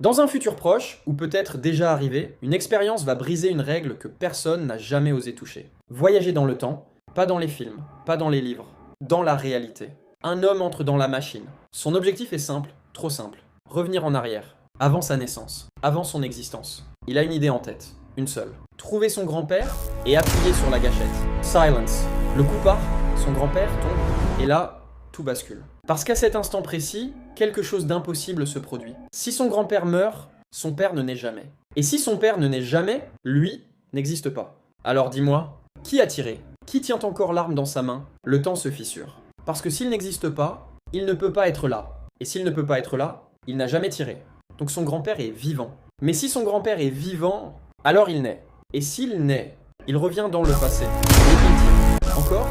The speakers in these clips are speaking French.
Dans un futur proche, ou peut-être déjà arrivé, une expérience va briser une règle que personne n'a jamais osé toucher. Voyager dans le temps, pas dans les films, pas dans les livres, dans la réalité. Un homme entre dans la machine. Son objectif est simple, trop simple. Revenir en arrière, avant sa naissance, avant son existence. Il a une idée en tête, une seule. Trouver son grand-père et appuyer sur la gâchette. Silence. Le coup part, son grand-père tombe, et là, tout bascule. Parce qu'à cet instant précis, quelque chose d'impossible se produit. Si son grand-père meurt, son père ne naît jamais. Et si son père ne naît jamais, lui n'existe pas. Alors dis-moi, qui a tiré? Qui tient encore l'arme dans sa main? Le temps se fissure. Parce que s'il n'existe pas, il ne peut pas être là. Et s'il ne peut pas être là, il n'a jamais tiré. Donc son grand-père est vivant. Mais si son grand-père est vivant, alors il naît. Et s'il naît, il revient dans le passé. Et il tire. Encore,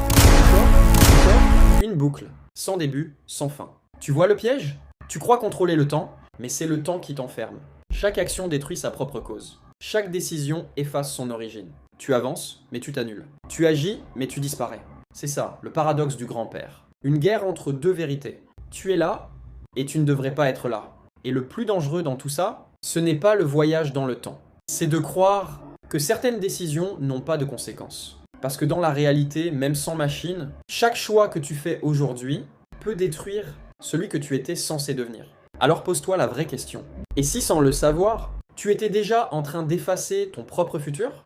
une boucle. Sans début, sans fin. Tu vois le piège? Tu crois contrôler le temps, mais c'est le temps qui t'enferme. Chaque action détruit sa propre cause. Chaque décision efface son origine. Tu avances, mais tu t'annules. Tu agis, mais tu disparais. C'est ça, le paradoxe du grand-père. Une guerre entre deux vérités. Tu es là, et tu ne devrais pas être là. Et le plus dangereux dans tout ça, ce n'est pas le voyage dans le temps. C'est de croire que certaines décisions n'ont pas de conséquences. Parce que dans la réalité, même sans machine, chaque choix que tu fais aujourd'hui peut détruire celui que tu étais censé devenir. Alors pose-toi la vraie question. Et si sans le savoir, tu étais déjà en train d'effacer ton propre futur?